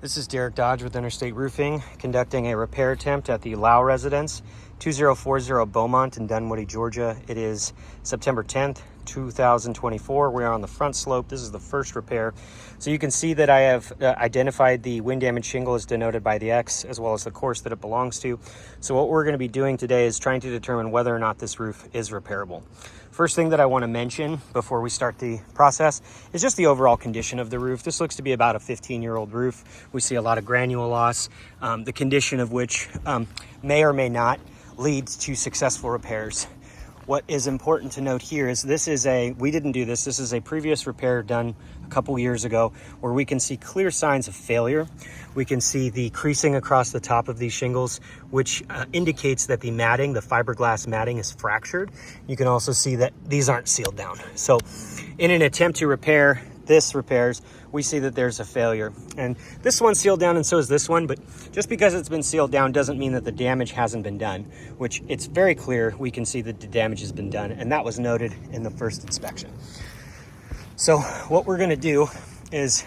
This is Derek Dodge with Interstate Roofing, conducting a repair attempt at the Lau residence, 2040 Beaumont in Dunwoody, Georgia. It is September 10th, 2024. We are on the front slope. This is the first repair. So you can see that I have identified the wind damage shingle as denoted by the X, as well as the course that it belongs to. So what we're going to be doing today is trying to determine whether or not this roof is repairable. First thing that I want to mention before we start the process is just the overall condition of the roof. This looks to be about a 15-year-old roof. We see a lot of granule loss, the condition of which may or may not lead to successful repairs. What is important to note here is we didn't do this. This is a previous repair done a couple years ago where we can see clear signs of failure. We can see the creasing across the top of these shingles, which indicates that the matting, the fiberglass matting, is fractured. You can also see that these aren't sealed down. So in an attempt to repair this repairs, we see that there's a failure. And this one's sealed down and so is this one, but just because it's been sealed down doesn't mean that the damage hasn't been done, which it's very clear we can see that the damage has been done, and that was noted in the first inspection. So what we're gonna do is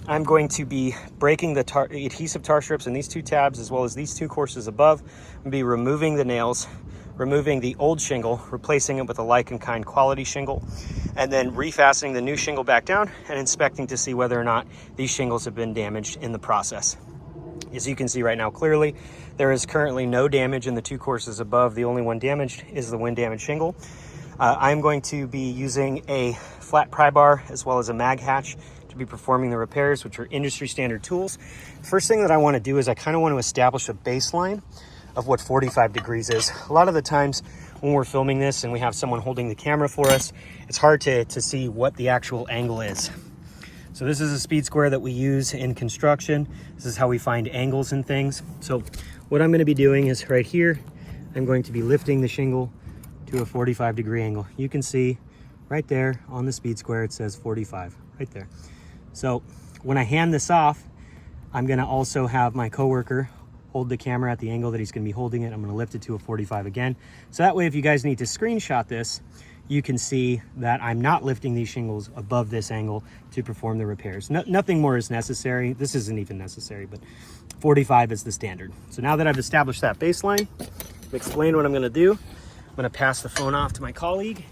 I'm going to be breaking the adhesive tar strips in these two tabs as well as these two courses above. I'm gonna be removing the nails, removing the old shingle, replacing it with a like and kind quality shingle, and then refastening the new shingle back down and inspecting to see whether or not these shingles have been damaged in the process. As you can see right now clearly, there is currently no damage in the two courses above. The only one damaged is the wind damage shingle. I'm going to be using a flat pry bar as well as a mag hatch to be performing the repairs, which are industry standard tools. First thing that I want to do is I kind of want to establish a baseline of what 45 degrees is. A lot of the times when we're filming this and we have someone holding the camera for us, it's hard to see what the actual angle is. So this is a speed square that we use in construction. This is how we find angles and things. So what I'm going to be doing is right here, I'm going to be lifting the shingle to a 45 degree angle. You can see right there on the speed square, it says 45 right there. So when I hand this off, I'm going to also have my coworker hold the camera at the angle that he's going to be holding it. I'm going to lift it to a 45 again. So that way, if you guys need to screenshot this, you can see that I'm not lifting these shingles above this angle to perform the repairs. Nothing more is necessary. This isn't even necessary, but 45 is the standard. So now that I've established that baseline, I've explained what I'm going to do. I'm going to pass the phone off to my colleague.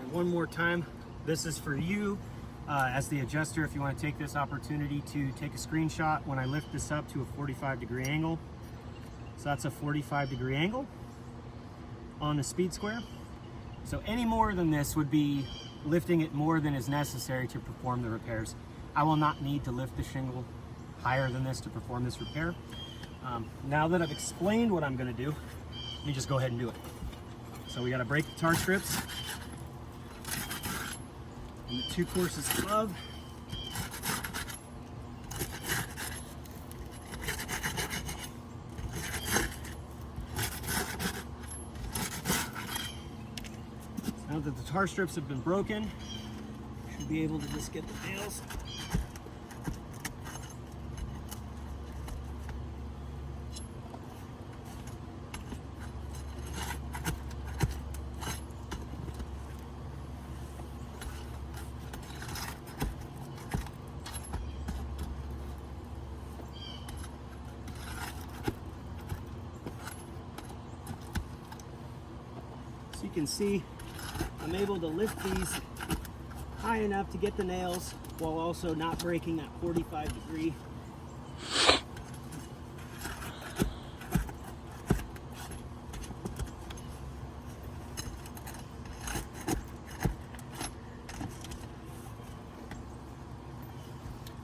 And one more time, this is for you. As the adjuster, if you want to take this opportunity to take a screenshot when I lift this up to a 45 degree angle. So that's a 45 degree angle on the speed square. So any more than this would be lifting it more than is necessary to perform the repairs. I will not need to lift the shingle higher than this to perform this repair. Now that I've explained what I'm going to do, let me just go ahead and do it. So we got to break the tar strips. And the two courses above. Now that the tar strips have been broken, should be able to just get the nails. You can see I'm able to lift these high enough to get the nails while also not breaking that 45 degree.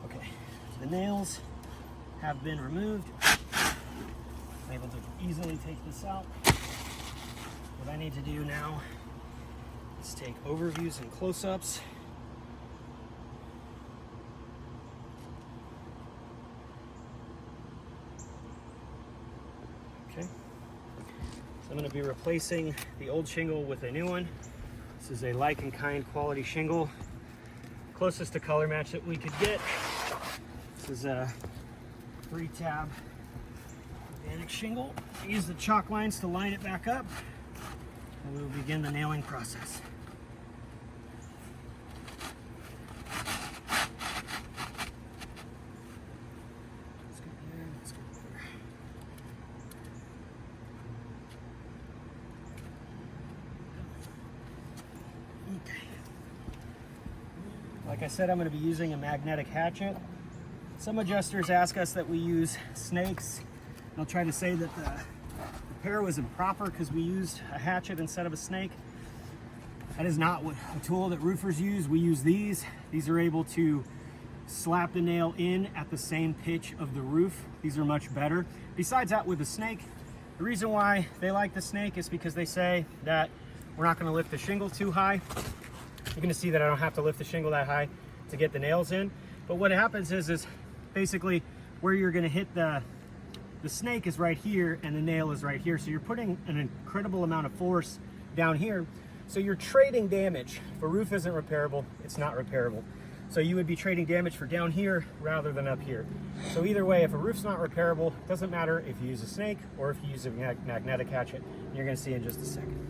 Okay, the nails have been removed. I'm able to easily take this out. What I need to do now is take overviews and close-ups. Okay. So I'm going to be replacing the old shingle with a new one. This is a like and kind quality shingle. Closest to color match that we could get. This is a 3-tab organic shingle. Use the chalk lines to line it back up. And we will begin the nailing process. Like I said, I'm going to be using a magnetic hatchet. Some adjusters ask us that we use snakes. They'll try to say that the repair was improper because we used a hatchet instead of a snake. That is not what a tool that roofers use. We use these. These are able to slap the nail in at the same pitch of the roof. These are much better. Besides that, with the snake, the reason why they like the snake is because they say that we're not going to lift the shingle too high. You're going to see that I don't have to lift the shingle that high to get the nails in. But what happens is basically where you're going to hit the snake is right here and the nail is right here. So you're putting an incredible amount of force down here. So you're trading damage. If a roof isn't repairable, it's not repairable. So you would be trading damage for down here rather than up here. So either way, if a roof's not repairable, it doesn't matter if you use a snake or if you use a magnetic hatchet. You're going to see in just a second.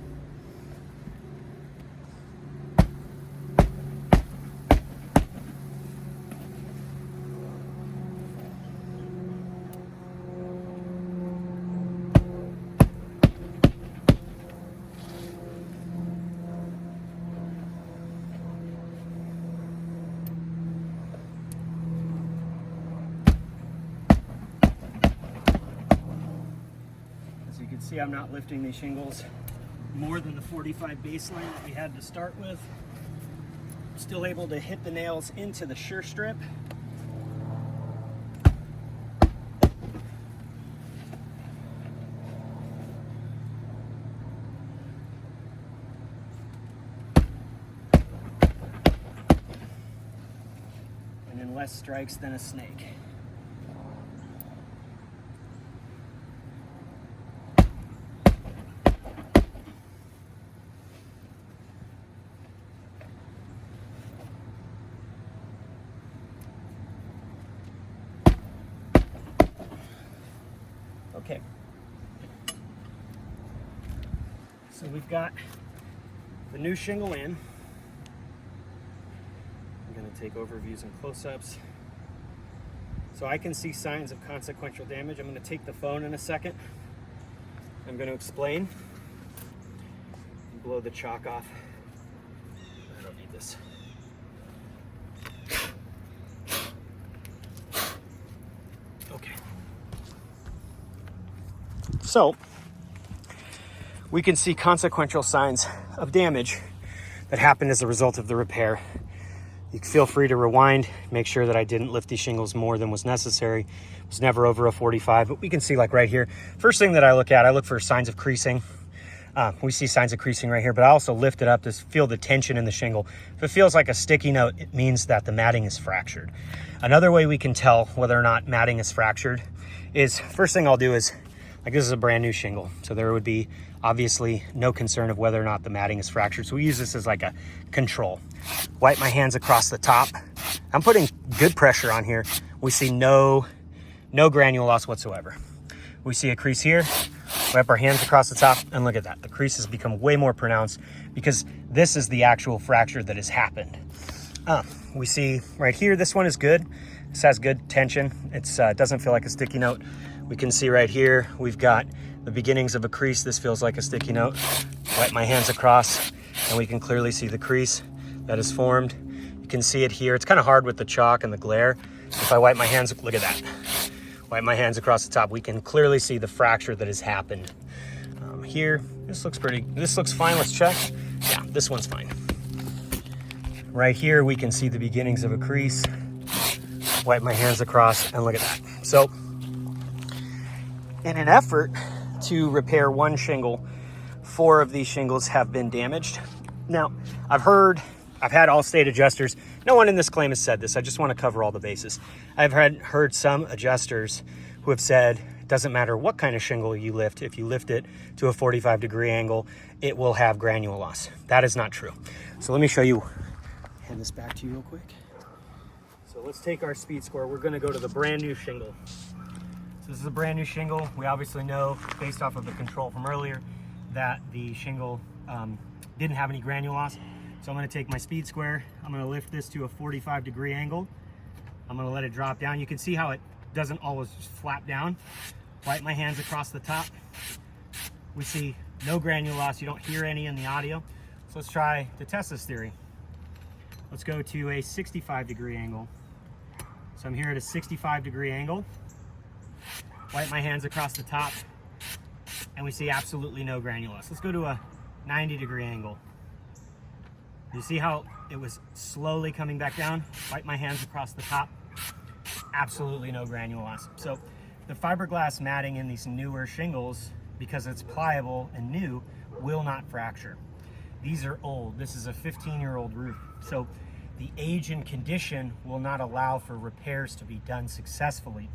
As you can see, I'm not lifting these shingles more than the 45 baseline that we had to start with. Still able to hit the nails into the shear strip. And in less strikes than a snake. Okay, so we've got the new shingle in. I'm going to take overviews and close-ups so I can see signs of consequential damage. I'm going to take the phone in a second. I'm going to explain and blow the chalk off. I don't need this. Okay. So, we can see consequential signs of damage that happened as a result of the repair. You can feel free to rewind, make sure that I didn't lift these shingles more than was necessary. It was never over a 45, but we can see like right here. First thing that I look at, I look for signs of creasing. We see signs of creasing right here, but I also lift it up to feel the tension in the shingle. If it feels like a sticky note, it means that the matting is fractured. Another way we can tell whether or not matting is fractured is, first thing I'll do is, like this is a brand new shingle, so there would be obviously no concern of whether or not the matting is fractured. So we use this as like a control. Wipe my hands across the top. I'm putting good pressure on here. We see no granule loss whatsoever. We see a crease here. Wipe our hands across the top and look at that. The crease has become way more pronounced because this is the actual fracture that has happened. We see right here, this one is good. This has good tension. It doesn't feel like a sticky note. We can see right here, we've got the beginnings of a crease. This feels like a sticky note. Wipe my hands across and we can clearly see the crease that is formed. You can see it here. It's kind of hard with the chalk and the glare. If I wipe my hands, look at that. Wipe my hands across the top. We can clearly see the fracture that has happened. Here, this looks fine. Let's check. Yeah, this one's fine. Right here, we can see the beginnings of a crease. Wipe my hands across and look at that. So, in an effort to repair one shingle, 4 of these shingles have been damaged. Now, I've had Allstate adjusters. No one in this claim has said this. I just want to cover all the bases. I've heard some adjusters who have said, it doesn't matter what kind of shingle you lift. If you lift it to a 45-degree angle, it will have granule loss. That is not true. So let me show you. Hand this back to you real quick. So let's take our speed score. We're going to go to the brand new shingle. So this is a brand new shingle. We obviously know, based off of the control from earlier, that the shingle didn't have any granule loss. So I'm going to take my speed square. I'm going to lift this to a 45-degree angle. I'm going to let it drop down. You can see how it doesn't always just flap down. Wipe my hands across the top. We see no granule loss. You don't hear any in the audio. So let's try to test this theory. Let's go to a 65-degree angle. So I'm here at a 65-degree angle. Wipe my hands across the top, and we see absolutely no granulus. Let's go to a 90-degree angle. You see how it was slowly coming back down? Wipe my hands across the top. Absolutely no granulus. So the fiberglass matting in these newer shingles, because it's pliable and new, will not fracture. These are old. This is a 15-year-old roof. So the age and condition will not allow for repairs to be done successfully.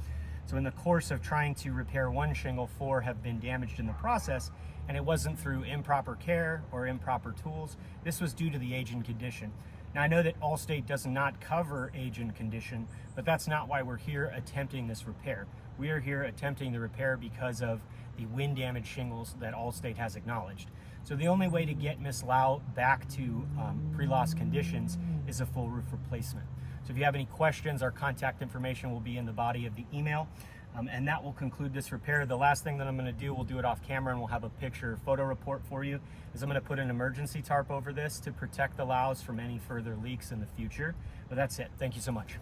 So in the course of trying to repair one shingle, 4 have been damaged in the process, and it wasn't through improper care or improper tools. This was due to the age and condition. Now I know that Allstate does not cover age and condition, but that's not why we're here attempting this repair. We are here attempting the repair because of the wind damage shingles that Allstate has acknowledged. So the only way to get Miss Lau back to pre-loss conditions is a full roof replacement. So if you have any questions, our contact information will be in the body of the email. And that will conclude this repair. The last thing that I'm going to do, we'll do it off camera and we'll have a picture photo report for you, is I'm going to put an emergency tarp over this to protect the Laus from any further leaks in the future. But that's it. Thank you so much.